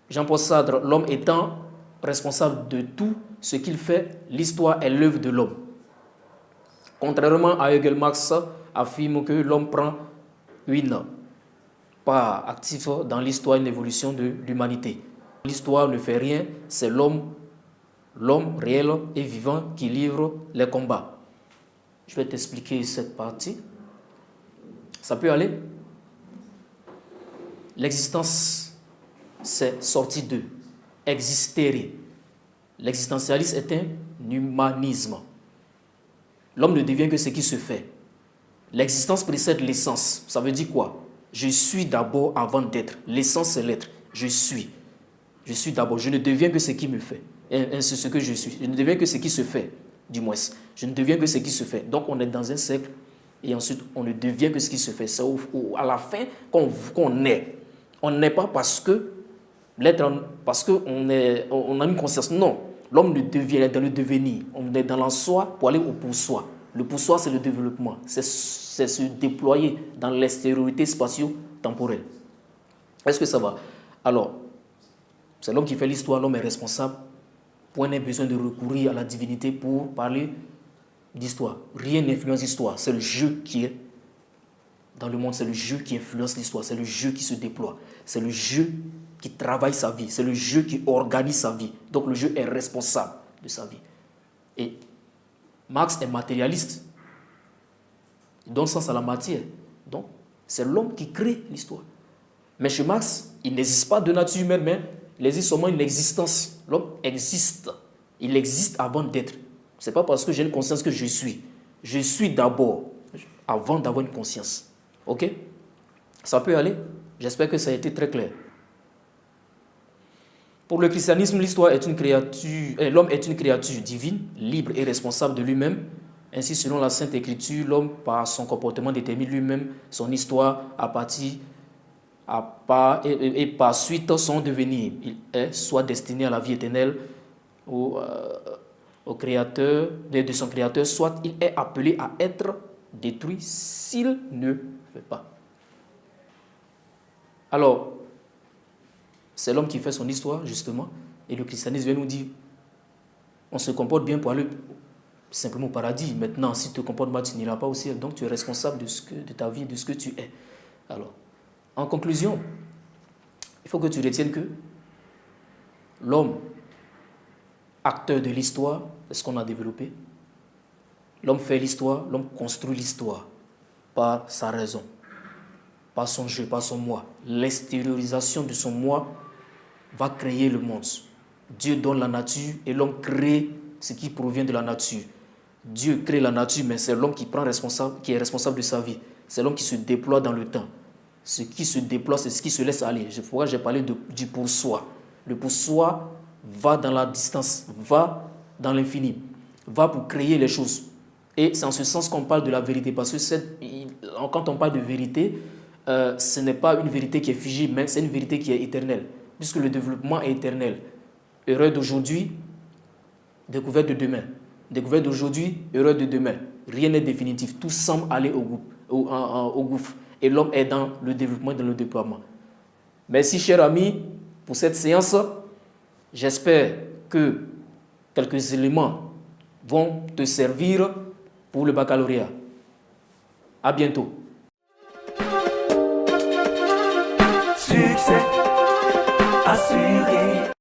Jean-Paul Sartre, l'homme étant responsable de tout ce qu'il fait, l'histoire est l'œuvre de l'homme. Contrairement à Hegel, Marx affirme que l'homme prend une part active dans l'histoire et l'évolution de l'humanité. L'histoire ne fait rien, c'est l'homme réel et vivant qui livre les combats. Je vais t'expliquer cette partie. Ça peut aller? L'existence, c'est sorti de existere. L'existentialisme est un humanisme. L'homme ne devient que ce qui se fait. L'existence précède l'essence. Ça veut dire quoi? Je suis d'abord avant d'être. L'essence, c'est l'être. Je suis. Je suis d'abord. Je ne deviens que ce qui me fait. C'est ce que je suis. Je ne deviens que ce qui se fait, du moins. Je ne deviens que ce qui se fait. Donc, on est dans un cercle et ensuite, on ne devient que ce qui se fait. C'est à la fin qu'on est. On n'est pas parce que l'être, parce qu'on a une conscience. Non. L'homme ne devient dans le devenir. On est dans l'en soi pour aller au pour soi. Le pour soi, c'est le développement. C'est se déployer dans l'extériorité spatio-temporelle. Est-ce que ça va? Alors, c'est l'homme qui fait l'histoire, l'homme est responsable. Point n'est besoin de recourir à la divinité pour parler d'histoire. Rien n'influence l'histoire. C'est le jeu qui est dans le monde. C'est le jeu qui influence l'histoire. C'est le jeu qui se déploie. C'est le jeu qui travaille sa vie. C'est le jeu qui organise sa vie. Donc le jeu est responsable de sa vie. Et Marx est matérialiste. Il donne sens à la matière. Donc c'est l'homme qui crée l'histoire. Mais chez Marx, il n'existe pas de nature humaine, mais il existe seulement une existence. L'homme existe. Il existe avant d'être. Ce n'est pas parce que j'ai une conscience que je suis. Je suis d'abord, avant d'avoir une conscience. Ok? Ça peut aller? J'espère que ça a été très clair. Pour le christianisme, l'histoire est une créature, l'homme est une créature divine, libre et responsable de lui-même. Ainsi, selon la Sainte Écriture, l'homme, par son comportement, détermine lui-même son histoire et par suite son devenir. Il est soit destiné à la vie éternelle au créateur, de son créateur, soit il est appelé à être détruit s'il ne fait pas. Alors, c'est l'homme qui fait son histoire, justement, et le christianisme vient nous dire, on se comporte bien pour aller simplement au paradis. Maintenant, si tu te comportes mal, tu n'iras pas au ciel. Donc, tu es responsable de ta vie, de ce que tu es. Alors, en conclusion, il faut que tu retiennes que l'homme, acteur de l'histoire, c'est ce qu'on a développé. L'homme fait l'histoire, l'homme construit l'histoire par sa raison, par son jeu, par son moi. L'extériorisation de son moi va créer le monde. Dieu donne la nature et l'homme crée ce qui provient de la nature. Dieu crée la nature, mais c'est l'homme qui est responsable de sa vie. C'est l'homme qui se déploie dans le temps. Ce qui se déploie, c'est ce qui se laisse aller. Pourquoi j'ai parlé du pour soi. Le pour soi va dans la distance, va dans l'infini, va pour créer les choses. Et c'est en ce sens qu'on parle de la vérité, parce que quand on parle de vérité, ce n'est pas une vérité qui est figée, mais c'est une vérité qui est éternelle, puisque le développement est éternel. Erreur d'aujourd'hui, découverte de demain. Découverte d'aujourd'hui, erreur de demain. Rien n'est définitif, tout semble aller au gouffre. Et l'homme est dans le développement et dans le déploiement. Merci, chers amis, pour cette séance. J'espère que quelques éléments vont te servir pour le baccalauréat. À bientôt. Succès assuré.